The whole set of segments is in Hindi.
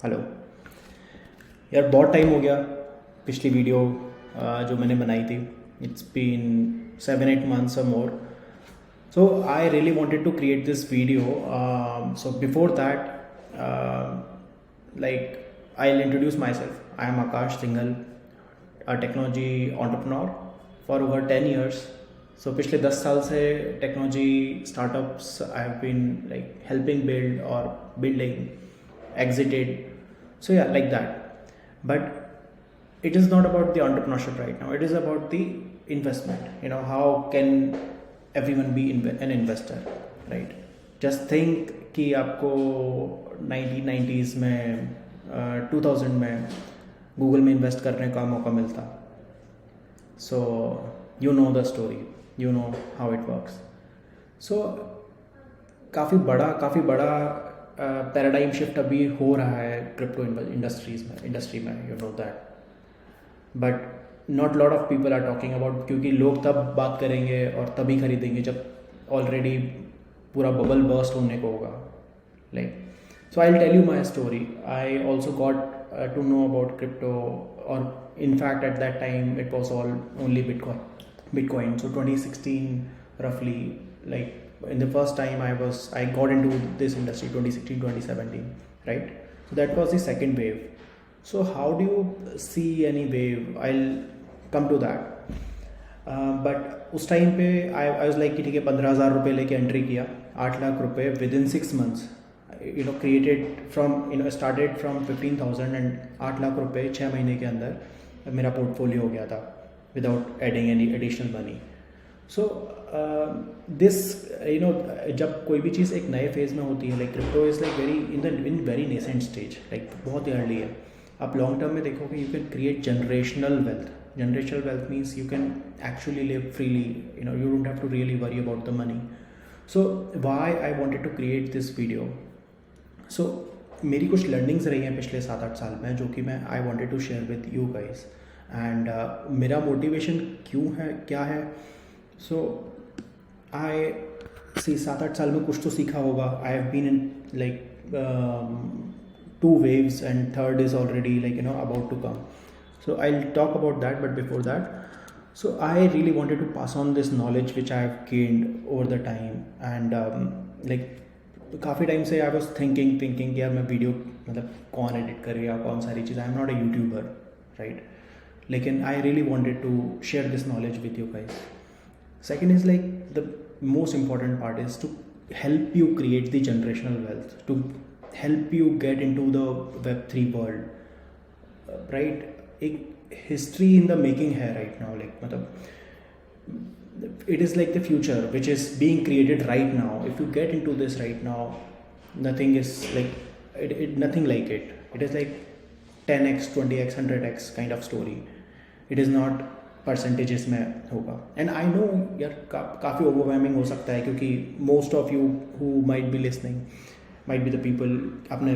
हेलो यार, बहुत टाइम हो गया पिछली वीडियो जो मैंने बनाई थी. It's been 7-8 months or more. So I really wanted to create this video. So before that, like, I'll introduce myself. I am Akash Singhal, a technology entrepreneur for over 10 years. So पिछले 10 साल से technology startups I have been like helping build और building exited. So yeah, like that. But it is not about the entrepreneurship right now. It is about the investment. How can everyone be an investor, right? Just think कि आपको 1990s में 2000 में गूगल में इन्वेस्ट करने का मौका मिलता. So you know the story, you know how it works. So काफ़ी बड़ा पैराडाइम शिफ्ट अभी हो रहा है क्रिप्टो इंडस्ट्री में, you know that. But not lot of people are talking about, क्योंकि लोग तब बात करेंगे और तभी खरीदेंगे जब ऑलरेडी पूरा बबल बर्स्ट होने को होगा. Like, so I will tell you my story. I also got to know about crypto, और in fact at that time it was only bitcoin. So 2016 roughly, like in the first time I got into this industry 2016-2017, right? So that was the second wave. So how do you see any wave? I'll come to that. But उस टाइम पे I was like कि ठीक है, 15,000 रुपये लेके एंट्री किया. 8 लाख रुपये within 6 months, created from, started from 15,000 and 8 lakh रुपये 6 महीने के अंदर मेरा पोर्टफोलियो हो गया था without adding any additional money. So this, जब कोई भी चीज़ एक नए फेज़ में होती है, like crypto is like in very nascent stage, like बहुत ही अर्ली है. आप लॉन्ग टर्म में देखोगे you can create generational wealth means you can actually live freely, you don't have to really worry about the money. So why I wanted to create this video. So मेरी कुछ लर्निंग्स रही हैं पिछले 7-8 साल में, जो कि मैं I wanted to share with you guys. And मेरा मोटिवेशन क्या है. सो आई 7-8 साल में कुछ तो सीखा होगा. I have been in like 2 waves and third is already about to come. So I'll talk about that, but before that, so I really wanted to pass on this knowledge which I have gained over the time. And like काफ़ी टाइम से आई वॉज थिंकिंग कि यार मैं वीडियो मतलब कौन एडिट करेगा, कौन सारी चीज़. I am not a YouTuber, right? लेकिन I really wanted to share this knowledge with you guys. Second is like the most important part is to help you create the generational wealth, to help you get into the Web3 world, right? एक history in the making है right now, like मतलब it is like the future which is being created right now. If you get into this right now, nothing is like nothing like it. It is like 10x, 20x, 100x kind of story. It is not percentages में होगा. एंड आई नो यार काफ़ी ओवरवेलमिंग हो सकता है, क्योंकि most of you who might be listening might be the people आपने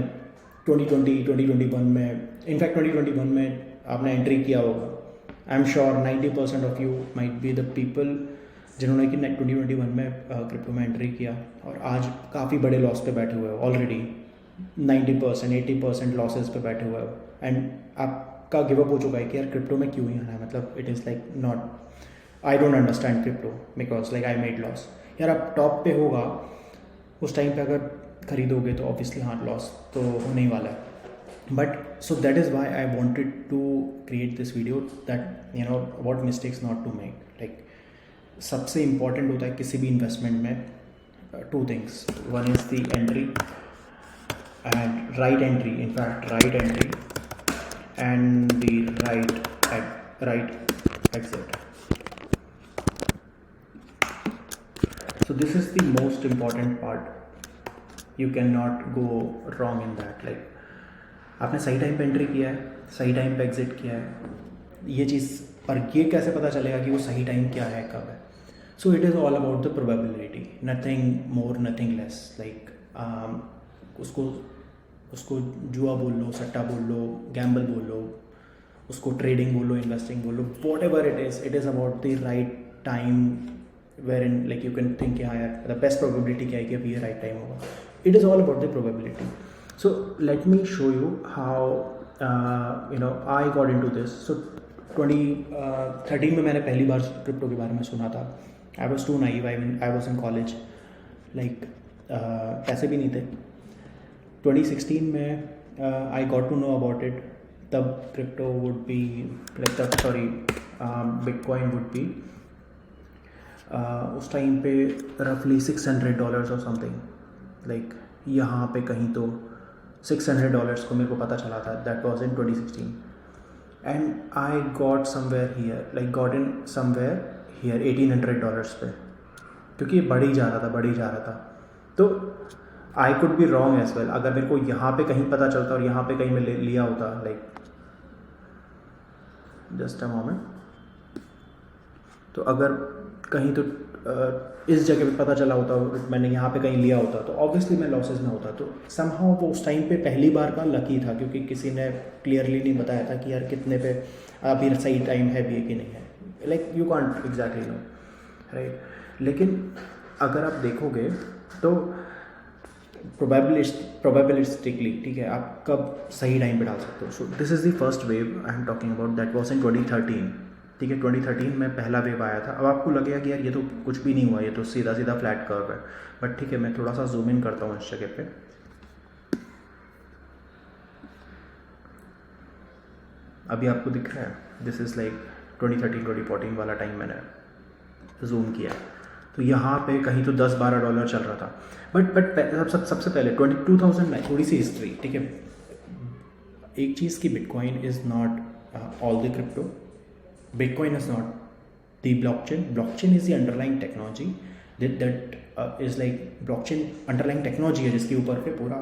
2021 में, इनफैक्ट 2021 में आपने एंट्री किया होगा. I am sure 90% of you might be the people जिन्होंने कि 2021 में क्रिप्टो में एंट्री किया और आज काफ़ी बड़े लॉस पे बैठे हुए हो. ऑलरेडी 90%, 80% लॉसेस पे बैठे हुए हो. एंड आप का गिव अप हो चुका है कि यार क्रिप्टो में क्यों ही आना है, मतलब it is like not, I don't understand crypto because like I made loss. यार आप टॉप पे होगा उस टाइम पे अगर खरीदोगे तो ऑब्वियसली हाँ लॉस तो होने ही वाला है. But so that is why I wanted to create this video, that what mistakes not to make. Like सबसे इम्पॉर्टेंट होता है किसी भी इन्वेस्टमेंट में 2 things. One is the entry and right entry, in fact right entry and the right exit. So this is the most important part. You cannot go wrong in that. Like आपने सही टाइम पे एंट्री किया है, सही टाइम पे एग्जिट किया है, ये चीज़, पर ये कैसे पता चलेगा कि वो सही टाइम क्या है, कब है. So it is all about the probability, nothing more nothing less. Like उसको जुआ बोल लो, सट्टा बोल लो, गैम्बल बोल लो, उसको ट्रेडिंग बोल लो, इन्वेस्टिंग बोल लो, whatever it is about the right time wherein like you can think हाँ यार द बेस्ट प्रोबेबिलिटी क्या है कि अभी ये राइट टाइम होगा. It is all about the probability. So let me show you how I got into this. So 2013 में मैंने पहली बार क्रिप्टो के बारे में सुना था. I was too naive. I was in college. Like पैसे भी नहीं थे. 2016 में I got to know about it. तब crypto would be bitcoin would be उस टाइम पे रफली $600 और समथिंग. लाइक यहाँ पे कहीं तो $600 को मेरे को पता चला था. That was in 2016. And I got somewhere here, like got in somewhere here $1800 पे, क्योंकि ये बढ़ ही जा रहा था. तो I could be wrong as well. अगर मेरे को यहाँ पे कहीं पता चलता और यहाँ पे कहीं मैं लिया होता, लाइक जस्ट अ मोमेंट. तो अगर कहीं तो इस जगह पे पता चला होता, मैंने यहाँ पे कहीं लिया होता, तो ऑब्वियसली मैं लॉसेस में होता. तो समहाउ वो उस टाइम पे पहली बार का लकी था, क्योंकि किसी ने क्लियरली नहीं बताया था कि यार कितने पे अभी सही टाइम है भी कि नहीं है. Like you can't exactly know, right. लेकिन अगर आप देखोगे तो प्रोबेबिलिस्टिकली, ठीक है, आप कब सही टाइम पे डाल सकते हो. So this is the first wave I am talking about. That was in 2013. ठीक है, 2013 में पहला वेव आया था. अब आपको लगेगा कि यार ये तो कुछ भी नहीं हुआ, ये तो सीधा फ्लैट कर्व है. बट ठीक है, मैं थोड़ा सा जूम इन करता हूँ इस जगह पे. अभी आपको दिख रहा है. दिस इज़ लाइक 2013-2014 वाला टाइम मैंने जूम किया. तो यहाँ पे कहीं तो $10-12 चल रहा था. बट सबसे पहले 2009, थोड़ी सी हिस्ट्री, ठीक है. एक चीज़ की bitcoin is not all the crypto. Bitcoin is not the blockchain. Blockchain is the underlying technology that is like blockchain underlying technology है जिसके ऊपर पे पूरा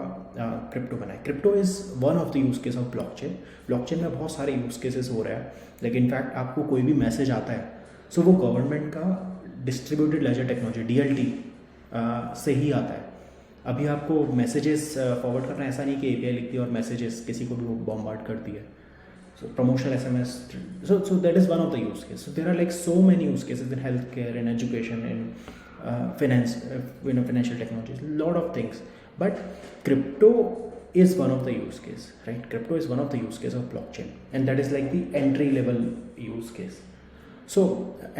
क्रिप्टो बना है. Crypto is one of the use case of blockchain. Blockchain में बहुत सारे यूज़ केसेस हो रहे हैं. लाइक इनफैक्ट आपको कोई भी मैसेज आता है, सो वो गवर्नमेंट का डिस्ट्रीब्यूटेड लेजर टेक्नोलॉजी DLT से ही आता है. अभी आपको मैसेजेस फॉरवर्ड करना, ऐसा नहीं कि API लिख दी और मैसेजेस किसी को भी वो बॉम्बार्ड कर दिया. So promotional SMS. So that is one of the use cases. So there are like so many use cases in healthcare, in education, in finance, financial technologies, lot of things. But crypto is one of the use case, right? Crypto is one of the use case of blockchain, and that is like the entry level use case. So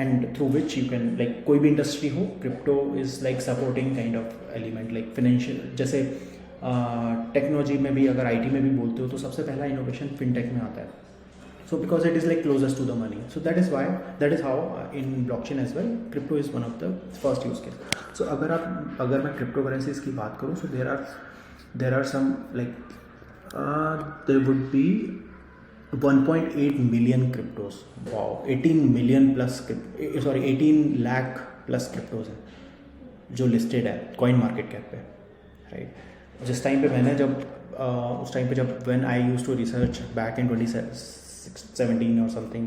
and through which you can, like कोई भी industry हो, crypto is like supporting kind of element, like financial. जैसे टेक्नोलॉजी में भी, अगर IT में भी बोलते हो, तो सबसे पहला इनोवेशन फिनटेक में आता है. So because it is like closest to the money, so that is how in blockchain as well, crypto is one of the first use case. So अगर मैं क्रिप्टो करेंसीज की बात करूँ, so there are some like there would be 1.8 million cryptos. Wow, 18 lakh plus cryptos है जो लिस्टेड है कॉइन मार्केट कैप पे, राइट. जिस टाइम पे मैंने उस टाइम पे जब when I used to research back in 2017 or something,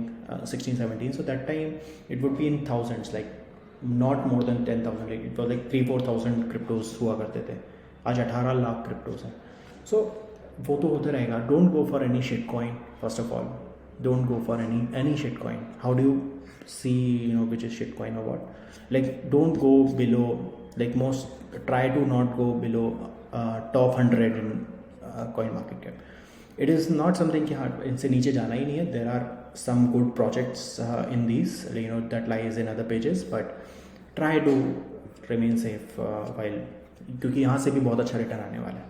16-17, so that time it would be in thousands, like not more than 10,000, like it was like 3-4,000 cryptos हुआ करते थे. आज 18 लाख क्रिप्टोज हैं. सो वो तो होते रहेगा. Don't go for any shit coin. First of all, don't go for any shit coin. How do you see which is shitcoin or what, like don't go below, like try to not go below top 100 in coin market cap. It is not something कि हाँ इनसे नीचे जाना ही नहीं है. There are some good projects in these, that lies in other pages, but try to remain safe while, क्योंकि यहाँ से भी बहुत अच्छा रिटर्न आने वाला है.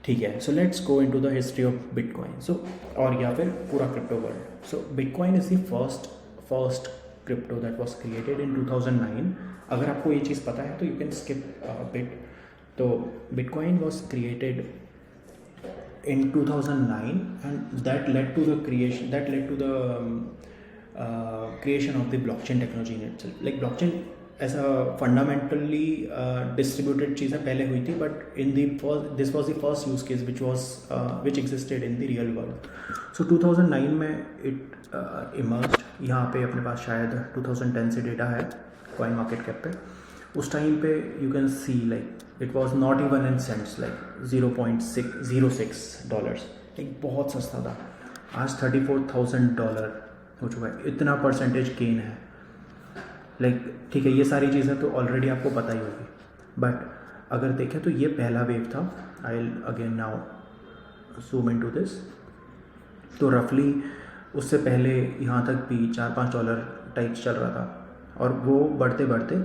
ठीक है. So let's go into the history of bitcoin. So और या फिर पूरा crypto world. So bitcoin is the first crypto that was created in 2009. अगर आपको ये चीज़ पता है तो यू कैन स्किप बिट. तो bitcoin was created in 2009, and that led to the creation of the blockchain technology in itself. Like blockchain as a fundamentally distributed चीज़ है, पहले हुई थी, but this was the first use case which existed in the real world. So 2009 में it emerged. यहाँ पे अपने पास शायद 2010 से डेटा है कॉइन मार्केट कैप पे. उस टाइम पे you can see like it was not even in cents, like $0.06. एक बहुत सस्ता था. आज $34,000 हो चुका है. इतना परसेंटेज गेन है. लाइक ठीक है, ये सारी चीज़ें तो ऑलरेडी आपको पता ही होगी. बट अगर देखें तो ये पहला वेव था. I will again now zoom into this. तो रफली उससे पहले यहाँ तक भी $4-5 टाइप्स चल रहा था और वो बढ़ते बढ़ते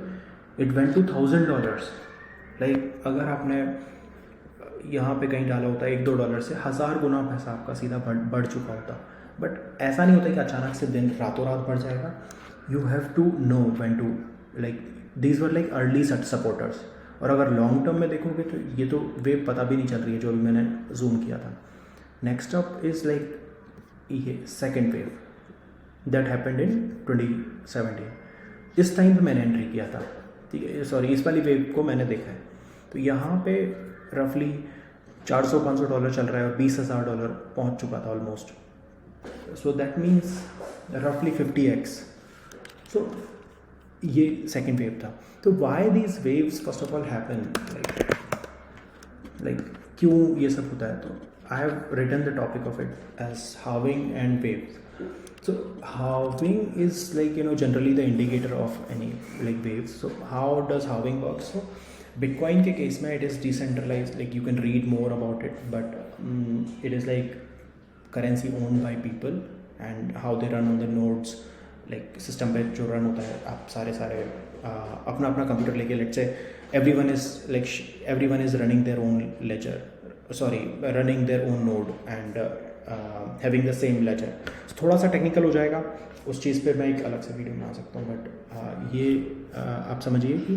इट वेंट to $1,000. लाइक अगर आपने यहाँ पे कहीं डाला होता है $1-2 से 1000 गुना पैसा आपका सीधा बढ़ चुका होता. बट ऐसा नहीं होता कि अचानक से दिन रातों रात बढ़ जाएगा. You have to know when to, like these were like early supporters. और अगर लॉन्ग टर्म में देखोगे तो ये तो वेव पता भी नहीं चल रही है जो अभी मैंने जूम किया था. नेक्स्ट अप इज़ लाइक ये second wave that happened in 2017. इस टाइम पे मैंने एंट्री किया था, ठीक है. सॉरी, इस वाली वेव को मैंने देखा है. तो यहाँ पे रफली $400-500 चल रहा है और $20,000 पहुँच चुका था ऑलमोस्ट. सो दैट मीन्स रफली 50x. सो ये सेकेंड वेव था. तो why these waves first of all happen, like क्यों ये सब होता है. तो I have written the topic of it as halving and waves. So halving is like, you know, generally the indicator of any like waves. So how does halving work? So Bitcoin के case में it is decentralized, like you can read more about it, but it is like currency owned by people and how they run on the nodes, like system पे जो run होता है, आप सारे अपना कंप्यूटर लेके, let's say everyone is running their own ledger, running their own node and having the same ledger. थोड़ा सा टेक्निकल हो जाएगा, उस चीज़ पे मैं एक अलग से वीडियो बना सकता हूँ. बट ये आप समझिए कि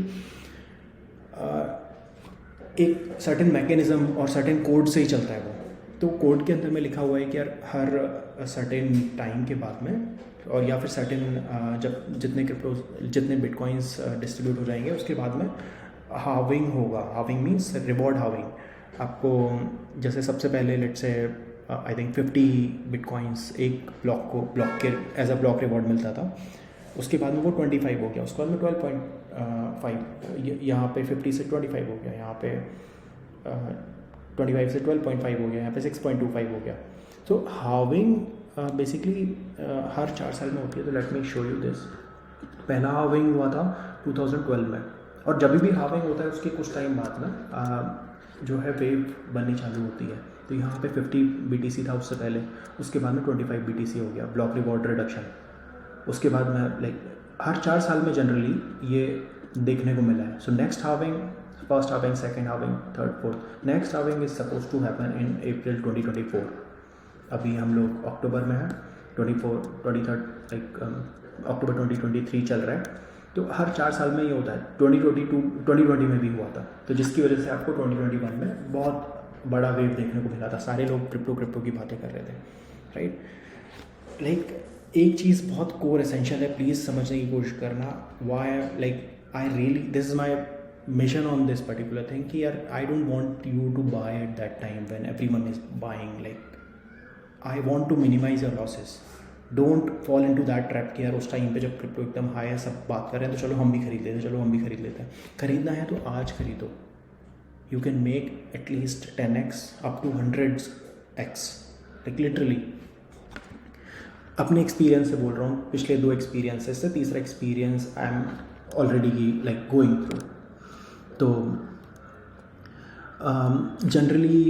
एक सर्टेन मैकेनिज़्म और सर्टेन कोड से ही चलता है वो. तो कोड के अंदर में लिखा हुआ है कि यार हर सर्टेन टाइम के बाद में, और या फिर सर्टेन जब जितने बिटकॉइंस डिस्ट्रीब्यूट हो जाएंगे उसके बाद में हाविंग होगा. Having means reward having. आपको जैसे सबसे पहले लेट से आई थिंक 50 बिटकॉइंस एक ब्लॉक के एज अ ब्लॉक रिवॉर्ड मिलता था. उसके बाद में वो 25 हो गया, उसके बाद में 12.5, यहाँ पे 50 से 25 हो गया, यहाँ पे 25 से 12.5 हो गया, यहाँ पे 6.25 हो गया. तो हाविंग बेसिकली हर 4 साल में होती है. तो let me show you this. पहला हाविंग हुआ था 2012 में, और जब भी हाविंग होता है उसके कुछ टाइम बाद में जो है वेव बननी चालू होती है. तो यहाँ पे 50 BTC था उससे पहले, उसके बाद में 25 BTC हो गया ब्लॉक रिवॉर्ड रिडक्शन. उसके बाद में लाइक हर 4 साल में जनरली ये देखने को मिला है. So next halving, first halving, second halving, third, fourth. Next halving is suppose to happen in April 2024. अभी हम लोग अक्टूबर में हैं, 23rd लाइक अक्टूबर 2023 चल रहा है. तो हर 4 साल में ये होता है. 2020 में भी हुआ था, तो जिसकी वजह से आपको 2021 में बहुत बड़ा वेव देखने को मिला था. सारे लोग क्रिप्टो की बातें कर रहे थे, राइट. लाइक एक चीज़ बहुत कोर एसेंशियल है, प्लीज़ समझने की कोशिश करना. Why like I really, this is my mission on this particular thing कि यार I don't want you to buy at that time when everyone is buying. Like I want to minimize your losses. Don't fall into that trap कि यार उस टाइम पे जब क्रिप्टो एकदम हाई है, सब बात कर रहे हैं, तो चलो हम भी खरीद लेते हैं. खरीदना है तो आज खरीदो. You can make at least 10x up to 100x, like literally. अपने एक्सपीरियंस से बोल रहा हूँ, पिछले 2 एक्सपीरियंसेस से तीसरा experience I am already like going through. तो generally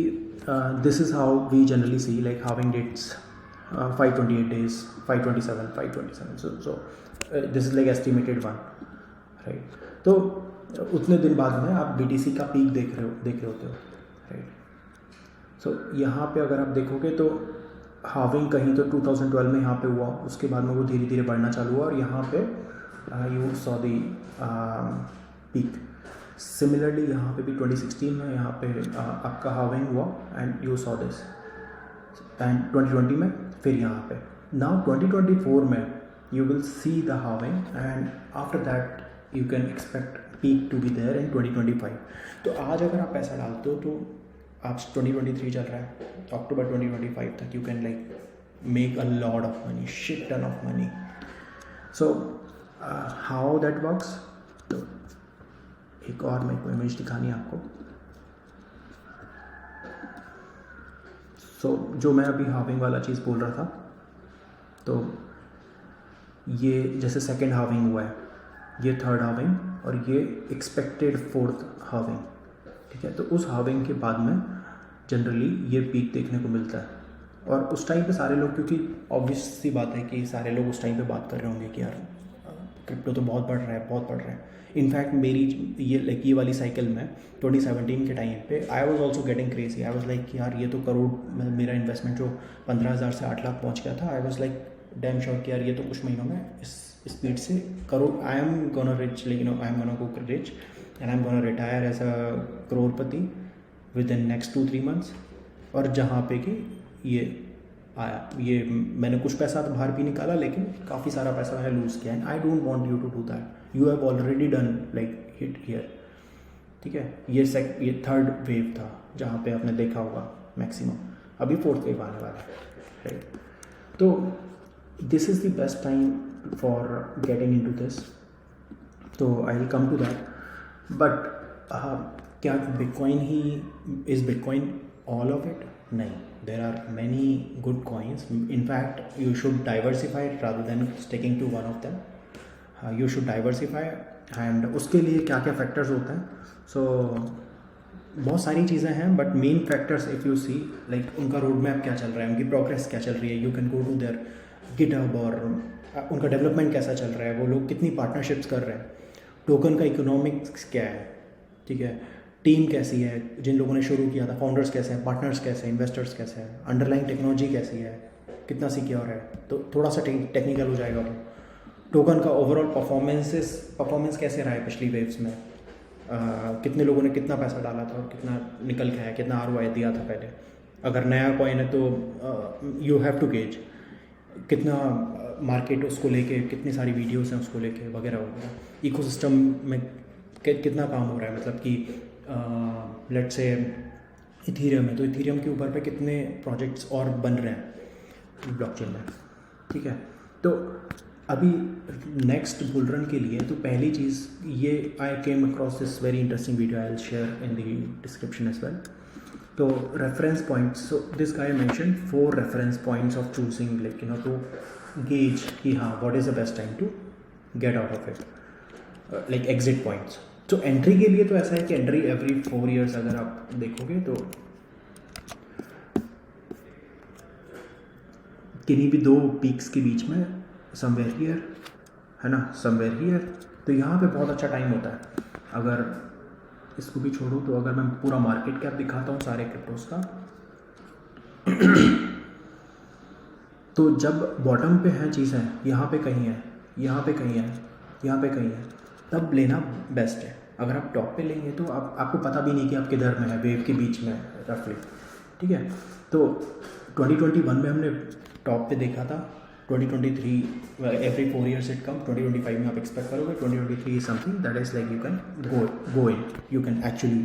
this is how we generally see like halving dates 528 days, 527. So this is like estimated one, right? तो उतने दिन बाद में आप BTC का पीक देख रहे होते हो, राइट. सो यहाँ पे अगर आप देखोगे तो हाविंग कहीं तो 2012 में यहाँ पे हुआ, उसके बाद में वो धीरे धीरे बढ़ना चालू हुआ, और यहाँ पे you saw the peak. Similarly यहाँ पे भी 2016 में यहाँ पे आपका हाविंग हुआ and you saw this, and 2020 में फिर यहाँ पे. नाउ 2024 में you will see the halving and after that you can expect peak to be there in 2025. तो आज अगर आप पैसा डालते हो तो आज 2023 चल रहा है, अक्टूबर 2025 तक you can like make a lot of money, shit ton of money. So how that works? तो एक और मेरे को इमेज दिखानी है आपको. So जो मैं अभी हाविंग वाला चीज़ बोल रहा था, तो ये जैसे सेकेंड हाविंग हुआ है, ये थर्ड हाविंग, और ये एक्सपेक्टेड फोर्थ हाविंग, ठीक है. तो उस हाविंग के बाद में जनरली ये पीक देखने को मिलता है। और उस टाइम पे सारे लोग, क्योंकि ऑब्वियस सी बात है कि सारे लोग उस टाइम पे बात कर रहे होंगे कि यार क्रिप्टो तो बहुत बढ़ रहा है, बहुत बढ़ रहा है। इनफैक्ट मेरी ये वाली साइकिल में 2017 के टाइम पे I was also getting crazy. I was like कि यार ये तो करोड़, मेरा इन्वेस्टमेंट जो 15,000 से 8 लाख पहुंच गया था, I was like damn sure कि यार ये तो कुछ महीनों में इस स्पीड से crore, I am gonna rich, I am gonna go rich and I am gonna retire as a करोड़पति विद इन नेक्स्ट 2-3 मंथ्स। और जहाँ पे कि ये आया, ये मैंने कुछ पैसा तो बाहर भी निकाला, लेकिन काफ़ी सारा पैसा मैंने लूज़ किया। And I don't want you to do that, you have already done like hit here. ठीक है, ये थर्ड वेव था जहाँ पे आपने देखा होगा मैक्सिमम, अभी फोर्थ वेव आने वाला है, राइट। तो this is the best time for getting into this, तो I will come to that. But क्या बिटकॉइन ही is bitcoin all of it? नहीं, there are many good coins. In fact, you should diversify rather than sticking to one of them. You should diversify, and उसके लिए क्या क्या फैक्टर्स होते हैं? So बहुत सारी चीज़ें हैं, but main factors if you see like उनका रोड मैप क्या चल रहा है, उनकी प्रोग्रेस क्या चल रही है, you can go to their GitHub, और उनका डेवलपमेंट कैसा चल रहा है, वो लोग कितनी पार्टनरशिप्स कर रहे हैं, टोकन का इकोनॉमिक्स क्या है, ठीक है, टीम कैसी है जिन लोगों ने शुरू किया था, फाउंडर्स कैसे हैं, पार्टनर्स कैसे हैं, इन्वेस्टर्स कैसे हैं, अंडरलाइंग टेक्नोलॉजी कैसी है, कितना सिक्योर है, तो थोड़ा सा टेक्निकल हो जाएगा वो। टोकन का ओवरऑल परफॉर्मेंस कैसे रहा है पिछली वेव्स में, कितने लोगों ने कितना पैसा डाला था और कितना निकल के आया, कितना ROI दिया था पहले। अगर नया कॉइन है तो यू हैव टू गेज कितना मार्केट उसको लेके, कितनी सारी वीडियोस हैं उसको लेके, वगैरह वगैरह। इकोसिस्टम में कितना काम हो रहा है, मतलब कि लेट्स से इथीरियम है तो इथीरियम के ऊपर पे कितने प्रोजेक्ट्स और बन रहे हैं ब्लॉकचेन में, ठीक है। तो अभी नेक्स्ट बुल रन के लिए तो पहली चीज़ ये, I came across this very interesting video, I will share in the description as well. तो reference points, so this guy mention 4 reference points of choosing like to gauge कि हाँ what is the best time to get out of it, like exit points. तो एंट्री के लिए तो ऐसा है कि एंट्री एवरी 4 ईयर्स अगर आप देखोगे तो किन्हीं भी 2 पीक्स के बीच में समवेयर हियर है ना, समवेयर हियर, तो यहाँ पे बहुत अच्छा टाइम होता है। अगर इसको भी छोड़ो तो अगर मैं पूरा मार्केट कैप दिखाता हूँ सारे क्रिप्टोज का तो जब बॉटम पे है चीज़ें, यहाँ पे कहीं है, यहाँ पे कहीं है, यहाँ पे कहीं है, तब लेना बेस्ट है। अगर आप टॉप पे लेंगे तो आपको पता भी नहीं कि आप किधर में है, वेव के बीच में रफली, ठीक है। तो 2021 में हमने टॉप पे देखा था, 2023 एवरी 4 ईयर्स इट कम, 2025 में आप एक्सपेक्ट करोगे, 2023 is something that is like you can go in, you can actually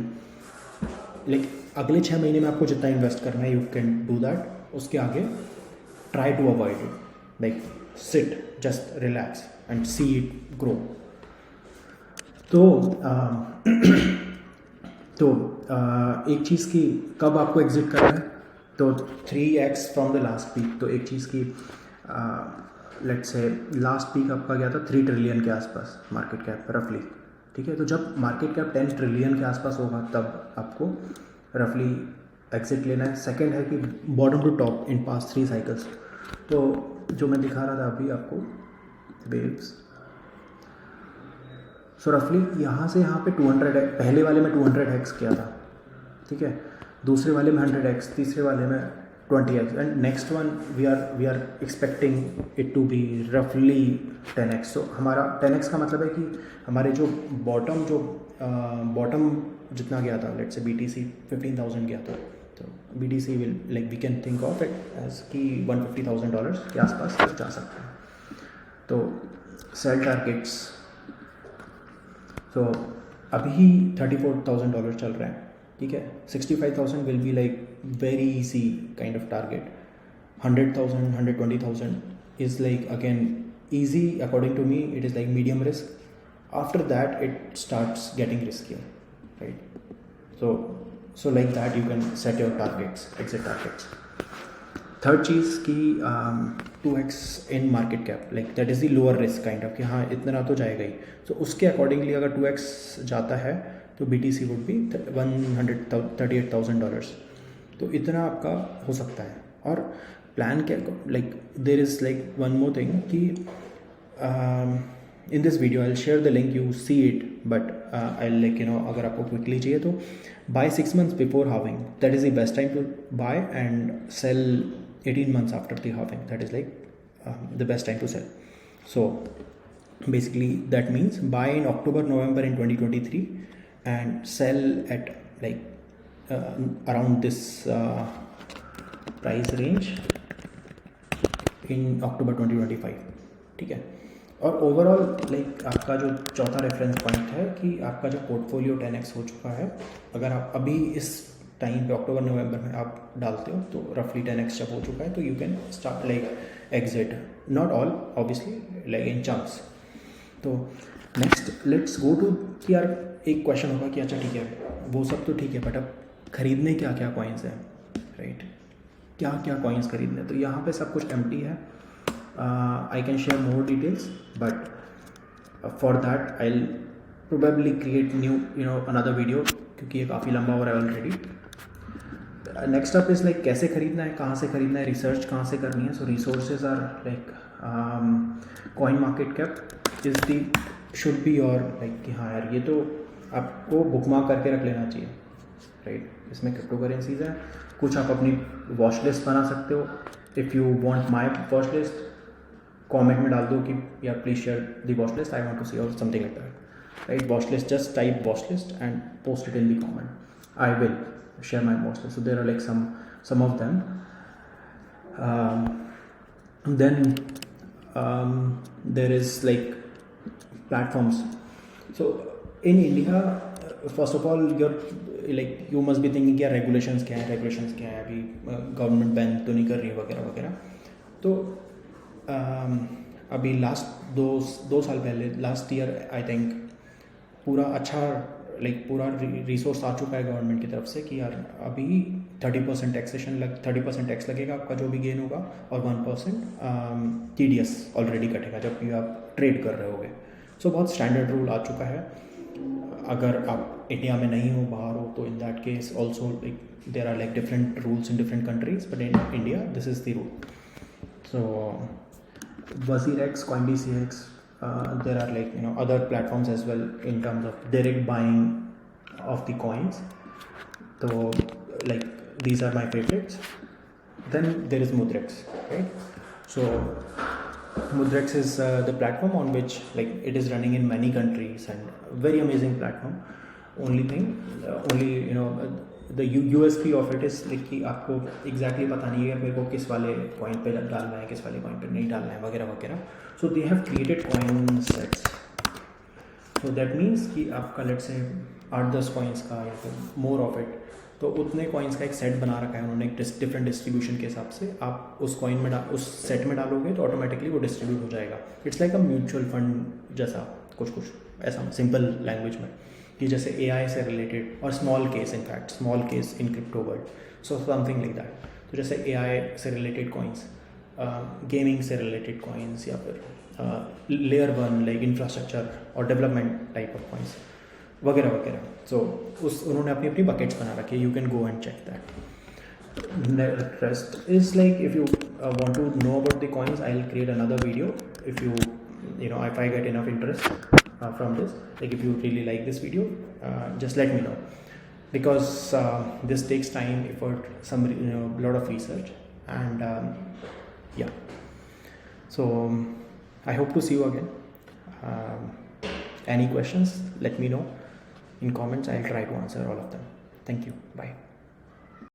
like अगले 6 महीने में आपको जितना इन्वेस्ट करना है यू कैन डू दैट। उसके आगे try to avoid it, like sit, just relax and see it grow. तो एक चीज़ की कब आपको एग्जिट करना है, तो 3x from the last peak. तो एक चीज़ की लेट्स से लास्ट पीक आपका गया था 3 ट्रिलियन के आसपास मार्केट कैप रफली, ठीक है। तो जब मार्केट कैप 10 ट्रिलियन के आसपास होगा तब आपको रफली एग्जिट लेना है। सेकंड है कि bottom to top in past 3 cycles, तो जो मैं दिखा रहा था अभी आपको वेव्स, सो रफली यहाँ से यहाँ पे 200, पहले वाले में 200x किया था, ठीक है, दूसरे वाले में 100x, तीसरे वाले में 20x, and next one we are expecting it to be रफली 10x। सो हमारा 10x का मतलब है कि हमारे जो बॉटम जितना गया था, लेट्स से BTC 15,000 गया था, तो BTC will like we can think of it as कि $150,000 के आसपास जा सकते हैं। तो सेल टारगेट्स, तो अभी $34,000 चल रहा है, ठीक है। 65,000 will be like very easy kind of target, 100,000 120,000 is like again easy according to me, it is like medium risk. After that it starts getting riskier, right? So like that you can set your targets, exit targets. Third चीज़ की 2x in market cap, like that is the lower risk kind of कि हाँ इतना तो जाएगा ही। तो उसके अकॉर्डिंगली अगर 2x जाता है तो BTC वुड बी $138,000, तो इतना आपका हो सकता है। और प्लान क्या, like there is like one more thing कि in this video I will share the link, you see it, but I like अगर आपको क्विकली चाहिए तो buy 6 months before halving, that is the best time to buy and sell 18 months after the halving, that is like the best time to sell. So basically that means buy in October November in 2023 and sell at like around this price range in October 2025, ठीक है। और ओवरऑल लाइक आपका जो चौथा रेफरेंस पॉइंट है कि आपका जो पोर्टफोलियो 10x हो चुका है, अगर आप अभी इस टाइम पे अक्टूबर नवंबर में आप डालते हो तो रफली 10x जब हो चुका है तो you can start like exit, not all obviously, like in chunks. तो नेक्स्ट लेट्स गो टू कि यार एक क्वेश्चन होगा कि अच्छा ठीक है वो सब तो ठीक है, बट अब खरीदने क्या क्या कॉइन्स हैं, राइट, क्या क्या कॉइन्स खरीदने। तो यहाँ पे सब कुछ एम्प्टी है। I can share more details, but for that I will probably create new another video, क्योंकि ये काफ़ी लंबा हो रहा है already. Next up is like कैसे खरीदना है, कहाँ से खरीदना है, रिसर्च कहाँ से करनी है। So resources are like coin market cap is the should be, और लाइक कि हाँ यार ये तो आपको बुकमार्क करके रख लेना चाहिए, राइट। इसमें क्रिप्टो करेंसीज हैं, कुछ आप अपनी वॉच लिस्ट बना सकते हो। If you want my watch list, comment में डाल दो कि यार please share the watch list, I want to see और something like that, right. Watch list, just type watch list and post it in the comment, I will share my watch list. So there are like some of them. Then there is like platforms. So in India, first of all, you must be thinking क्या regulations क्या है, अभी गवर्नमेंट बैन तो नहीं कर रही है वगैरह वगैरह। तो अभी लास्ट दो साल पहले, लास्ट ईयर आई थिंक, पूरा अच्छा पूरा रिसोर्स आ चुका है गवर्नमेंट की तरफ से कि यार अभी 30% टैक्सेशन 30% टैक्स लगेगा आपका जो भी गेन होगा, और 1% TDS ऑलरेडी कटेगा जब भी आप ट्रेड कर रहे होगे। सो बहुत स्टैंडर्ड रूल आ चुका है। अगर आप इंडिया में नहीं हो, बाहर हो, तो in that case also there are different rules in different countries, but in India this is the rule. So WazirX, CoinBCX, there are other platforms as well in terms of direct buying of the coins. So these are my favorites. Then there is Mudrex, right? So Mudrex is the platform on which it is running in many countries, and very amazing platform. Only thing, the USP of it is कि आपको exactly पता नहीं है मेरे को किस वाले कॉइन पे डालना है, किस वाले कॉइन पे नहीं डालना है वगैरह वगैरह। So they have created coin sets. So that means कि आपका लेट से 8-10 कॉइन्स का या फिर मोर ऑफ इट, तो उतने कॉइन्स का एक सेट बना रखा है उन्होंने, एक डिफरेंट डिस्ट्रीब्यूशन के हिसाब से। आप उस कॉइन में उस सेट में डालोगे तो ऑटोमेटिकली वो डिस्ट्रीब्यूट हो जाएगा। It's like a mutual fund जैसा, कुछ ऐसा सिंपल लैंग्वेज में, कि जैसे AI से रिलेटेड, और small case in crypto world, so something like that. तो जैसे AI से रिलेटेड कॉइन्स, गेमिंग से रिलेटेड कॉइन्स, या फिर लेयर 1 इंफ्रास्ट्रक्चर और डेवलपमेंट टाइप ऑफ कॉइन्स वगैरह वगैरह। सो उन्होंने अपनी बकेट्स बना रखी है, you can go and check that. Rest is if you want to know about the coins, I will create another video if if I get enough interest from this. If you really like this video, just let me know, because this takes time, effort, some lot of research, and yeah. So I hope to see you again. Any questions, let me know in comments. I'll try to answer all of them. Thank you. Bye.